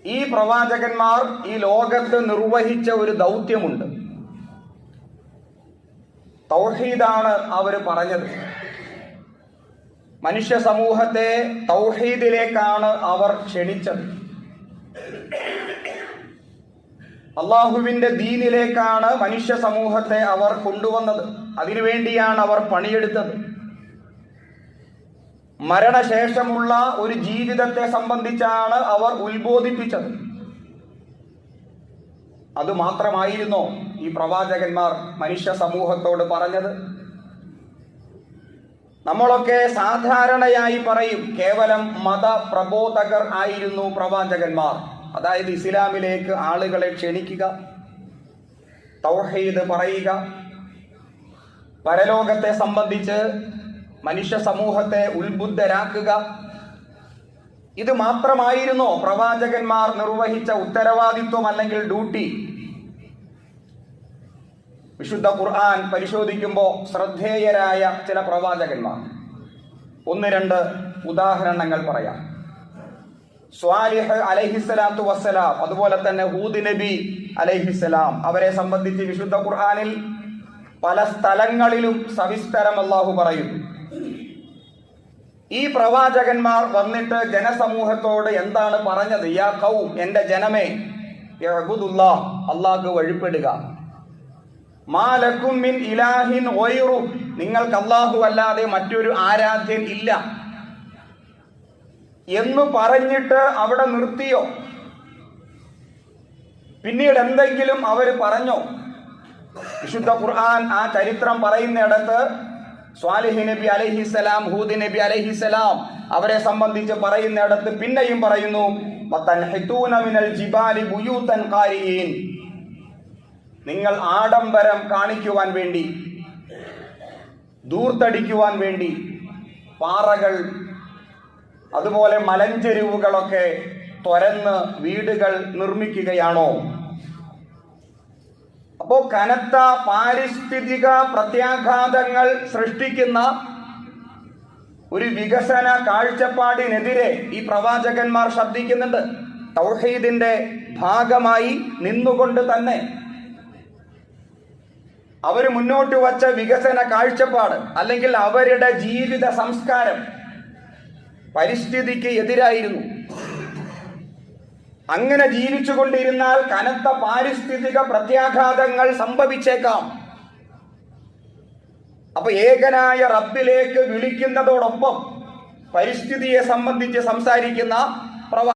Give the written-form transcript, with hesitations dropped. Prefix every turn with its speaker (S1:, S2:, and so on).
S1: ഈ പ്രവാചകന്മാർ ഈ ലോകത്ത് നിർവഹിച്ച ഒരു ദൗത്യമുണ്ട്. തൗഹീദാണ് അവർ പറഞ്ഞത്. മനുഷ്യ സമൂഹത്തെ തൗഹീദിലേക്കാണ് അവർ ക്ഷണിച്ചത്. അള്ളാഹുവിന്റെ ദീനിലേക്കാണ് മനുഷ്യ സമൂഹത്തെ അവർ കൊണ്ടുവന്നത്. അതിനുവേണ്ടിയാണ് അവർ പണിയെടുത്തത്. മരണശേഷമുള്ള ഒരു ജീവിതത്തെ സംബന്ധിച്ചാണ് അവർ ഉത്ബോധിപ്പിച്ചത്. അതുമാത്രമായിരുന്നോ ഈ പ്രവാചകന്മാർ മനുഷ്യ സമൂഹത്തോട് പറഞ്ഞത്? നമ്മളൊക്കെ സാധാരണയായി പറയും കേവലം മതപ്രബോധകർ ആയിരുന്നു പ്രവാചകന്മാർ. അതായത് ഇസ്ലാമിലേക്ക് ആളുകളെ ക്ഷണിക്കുക, തൗഹീദ് പറയുക, പരലോകത്തെ സംബന്ധിച്ച് മനുഷ്യ സമൂഹത്തെ ഉത്ബുദ്ധരാക്കുക. ഇത് മാത്രമായിരുന്നോ പ്രവാചകന്മാർ നിർവഹിച്ച ഉത്തരവാദിത്വം അല്ലെങ്കിൽ ഡ്യൂട്ടി? വിശുദ്ധ ഖുർആൻ പരിശോധിക്കുമ്പോൾ ശ്രദ്ധേയരായ ചില പ്രവാചകന്മാർ, ഒന്ന് രണ്ട് ഉദാഹരണങ്ങൾ പറയാം. സ്വാലിഹ് അലൈഹിസ്സലാത്തു വസ്സലാം, അതുപോലെ തന്നെ ഹൂദ് നബി അലൈഹിസ്സലാം, അവരെ സംബന്ധിച്ച് വിശുദ്ധ ഖുർആനിൽ പല സ്ഥലങ്ങളിലും സവിസ്തരം അല്ലാഹു പറയുന്നു. ഈ പ്രവാചകന്മാർ വന്നിട്ട് ജനസമൂഹത്തോട് എന്താണ് പറഞ്ഞത്? യാ ഖൗം, എന്റെ ജനമേ, യഅ്ബുദുല്ലാഹ്, അല്ലാഹു വഴിപ്പെടുക. മാ ലക്കും മിൻ ഇലാഹിൻ ഗൈറു, നിങ്ങൾക്ക് അല്ലാഹു അല്ലാതെ മറ്റൊരു ആരാധ്യൻ ഇല്ല എന്ന് പറഞ്ഞിട്ട് അവിടെ നിർത്തിയോ? പിന്നീട് എന്തെങ്കിലും അവർ പറഞ്ഞോ? വിശുദ്ധ ഖുർആൻ ആ ചരിത്രം പറയുന്നിടത്ത് സ്വാലിഹ് നബി അലൈഹിസ്സലാം, ഹൂദ് നബി അലൈഹിസ്സലാം അവരെ സംബന്ധിച്ച് പറയുന്നിടത്ത് പിന്നെയും പറയുന്നു, വതൻഹിതൂന മിനൽ ജിബാലി ബുയൂതൻ ഖാരിഈൻ, നിങ്ങൾ ആഡംബരം കാണിക്കുവാൻ വേണ്ടി, ദൂർത്തടിക്കുവാൻ വേണ്ടി പാറകൾ, അതുപോലെ മലഞ്ചെരുവുകളൊക്കെ തുരന്ന് വീടുകൾ നിർമ്മിക്കുകയാണോ? അപ്പോ കനത്ത പാരിസ്ഥിതിക പ്രത്യാഘാതങ്ങൾ സൃഷ്ടിക്കുന്ന ഒരു വികസന കാഴ്ചപ്പാടിനെതിരെ ഈ പ്രവാചകന്മാർ ശബ്ദിക്കുന്നുണ്ട്. തൗഹീദിന്റെ ഭാഗമായി നിന്നുകൊണ്ട് തന്നെ അവർ മുന്നോട്ട് വച്ച വികസന കാഴ്ചപ്പാട് അല്ലെങ്കിൽ അവരുടെ ജീവിത സംസ്കാരം പരിസ്ഥിതിക്ക് എതിരായിരുന്നു. അങ്ങനെ ജീവിച്ചുകൊണ്ടിരുന്നാൽ കനത്ത പാരിസ്ഥിതിക പ്രത്യാഘാതങ്ങൾ സംഭവിച്ചേക്കാം. അപ്പൊ ഏകനായ റബ്ബിലേക്ക് വിളിക്കുന്നതോടൊപ്പം പരിസ്ഥിതിയെ സംബന്ധിച്ച് സംസാരിക്കുന്ന